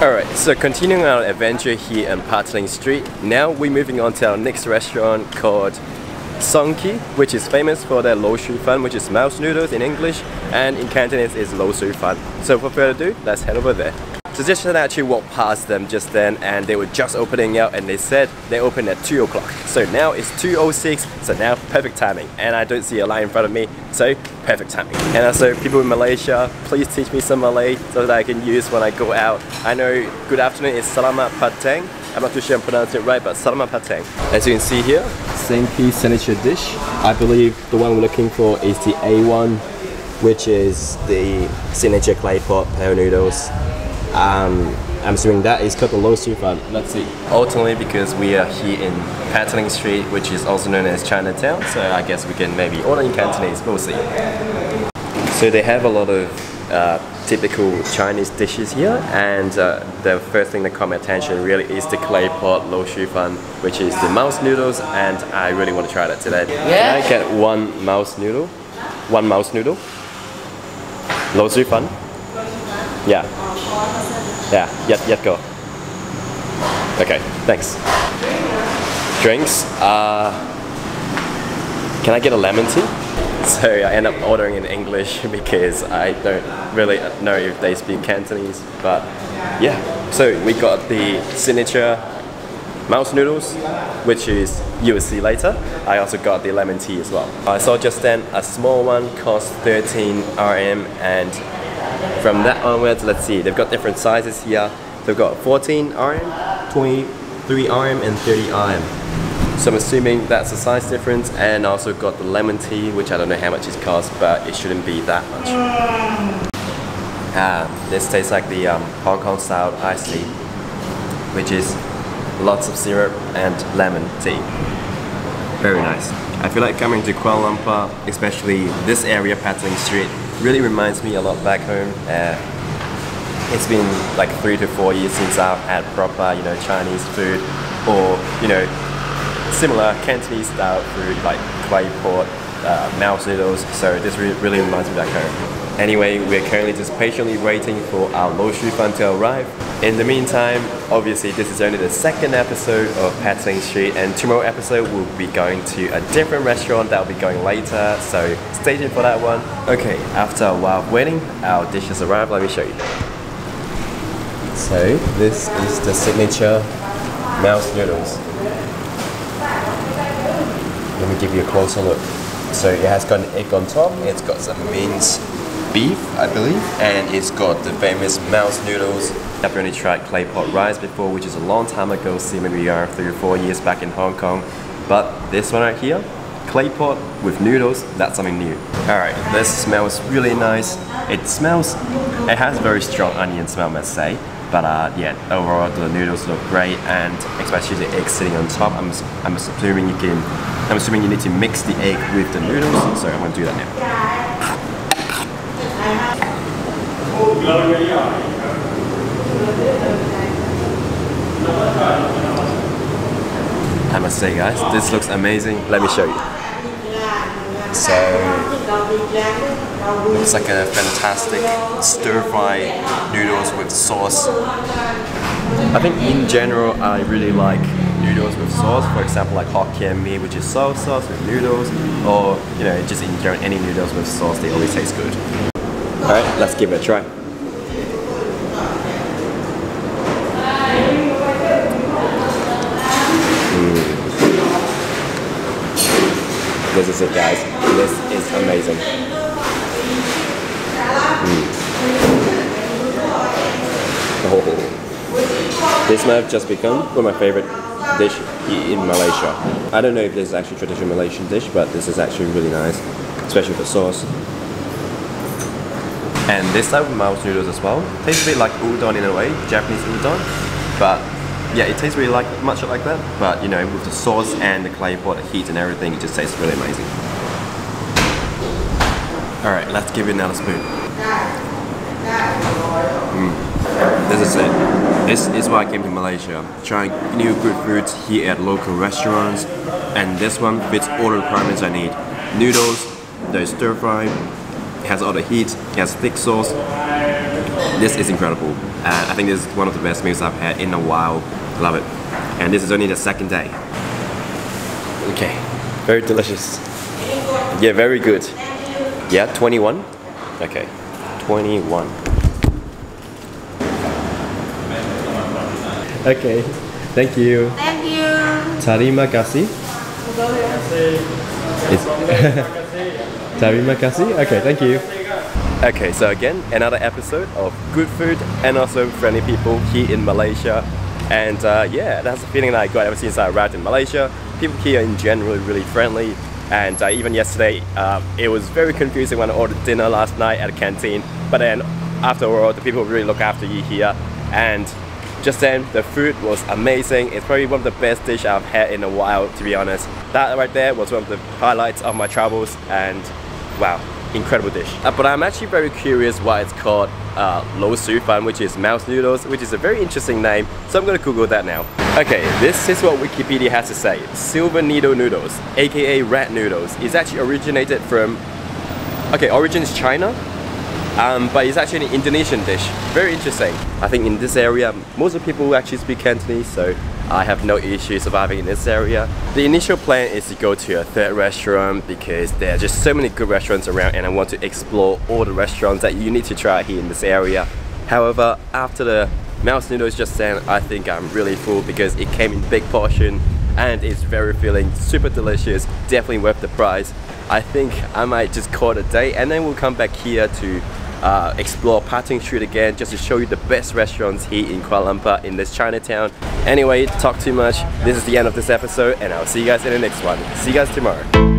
Alright, so continuing our adventure here in Petaling Street, now we're moving on to our next restaurant called Seng Kee, which is famous for their lo shui fan, which is mouse noodles in English, and in Cantonese is lo shui fan. So without further ado, let's head over there. So just actually walked past them just then, and they were just opening up, and they said they open at 2 o'clock. So now it's 2:06, so now perfect timing. And I don't see a line in front of me, so perfect timing. And also people in Malaysia, please teach me some Malay so that I can use when I go out. I know good afternoon is Selamat Petang. I'm not too sure I'm pronouncing it right, but Selamat Petang. As you can see here, Seng Kee signature dish. I believe the one we're looking for is the A1, which is the signature Claypot pear noodles. I'm assuming that is called the lo shui fan. Let's see. Ultimately, because we are here in Petaling Street, which is also known as Chinatown, so I guess we can maybe order in Cantonese. We'll see. So they have a lot of typical Chinese dishes here, and the first thing that caught my attention really is the Claypot lo shui fan, which is the mouse noodles, and I really want to try that today. Yeah. Can I get one mouse noodle? One mouse noodle? Lo shui fan? Yeah. Yeah, yet go. Okay, thanks. Drinks, can I get a lemon tea? So I end up ordering in English because I don't really know if they speak Cantonese, but yeah. So we got the signature mouse noodles, which is you will see later. I also got the lemon tea as well. I saw just then a small one cost 13 RM, and from that onwards, let's see, they've got different sizes here. They've got 14 RM, 23 RM and 30 RM. So I'm assuming that's the size difference, and also got the lemon tea, which I don't know how much it costs, but it shouldn't be that much. This tastes like the Hong Kong style iced tea, which is lots of syrup and lemon tea. Very nice. I feel like coming to Kuala Lumpur, especially this area, Petaling Street, really reminds me a lot back home. It's been like 3 to 4 years since I've had proper, Chinese food, or similar Cantonese style food like Claypot, mouse noodles. So this really reminds me back home. Anyway, we're currently just patiently waiting for our lo shui fan to arrive. In the meantime, obviously this is only the second episode of Petaling Street, and tomorrow episode we'll be going to a different restaurant that will be going later, so stay tuned for that one. Okay, after a while of waiting, our dish has arrived. Let me show you. So this is the signature mouse noodles. Let me give you a closer look. So it has got an egg on top, it's got some minced beef, I believe, and it's got the famous mouse noodles. I've only tried Claypot rice before, which is a long time ago, seeming we are 3 or 4 years back in Hong Kong. But this one right here, Claypot with noodles, that's something new. Alright, this smells really nice. It has very strong onion smell, I must say. But yeah, overall the noodles look great, and especially the egg sitting on top. I'm assuming you need to mix the egg with the noodles, so I'm going to do that now. I must say guys, this looks amazing. Let me show you. So, looks like a fantastic stir-fry noodles with sauce. I think in general I really like noodles with sauce. For example, like Hokkien mee, which is soy sauce with noodles, or just in general any noodles with sauce, they always taste good. Alright, let's give it a try. This is it guys, this is amazing. Oh. This might have just become one of my favorite dish in Malaysia. I don't know if this is actually a traditional Malaysian dish, but this is actually really nice, especially with the sauce. And this type of mouse noodles as well, tastes a bit like udon in a way, Japanese udon, but yeah, it tastes really much like that, but with the sauce and the Claypot, the heat and everything, it just tastes really amazing. Alright, let's give it another spoon. This is it. This is why I came to Malaysia, trying new good foods here at local restaurants, and this one fits all the requirements I need. Noodles, the stir fry, it has all the heat, it has thick sauce, This is incredible. I think this is one of the best meals I've had in a while. Love it. And this is only the second day. Okay, very delicious. Yeah, very good. Yeah, 21? Okay, 21. Okay, thank you. Thank you. Terima kasih. Terima kasih. Okay, thank you. Okay, so again, another episode of good food and also friendly people here in Malaysia. And yeah, that's the feeling that I got ever since I arrived in Malaysia. People here in general are really friendly. And even yesterday, it was very confusing when I ordered dinner last night at a canteen. But then afterward, the people really look after you here. And just then, the food was amazing. It's probably one of the best dishes I've had in a while, to be honest. That right there was one of the highlights of my travels, and wow, incredible dish. But I'm actually very curious why it's called lo su fan, which is mouse noodles, which is a very interesting name. So I'm gonna Google that now. Okay, this is what Wikipedia has to say. Silver needle noodles, aka rat noodles, is actually originated from, okay, origin is China. But it's actually an Indonesian dish. Very interesting. I think in this area, most of the people actually speak Cantonese, so I have no issue surviving in this area. The initial plan is to go to a third restaurant because there are just so many good restaurants around and I want to explore all the restaurants that you need to try here in this area. However, after the mouse noodles just then, I think I'm really full because it came in big portion and it's very filling, super delicious, definitely worth the price. I think I might just call it a day and then we'll come back here to explore Petaling Street again just to show you the best restaurants here in Kuala Lumpur in this Chinatown. Anyway, talk too much. This is the end of this episode and I'll see you guys in the next one. See you guys tomorrow.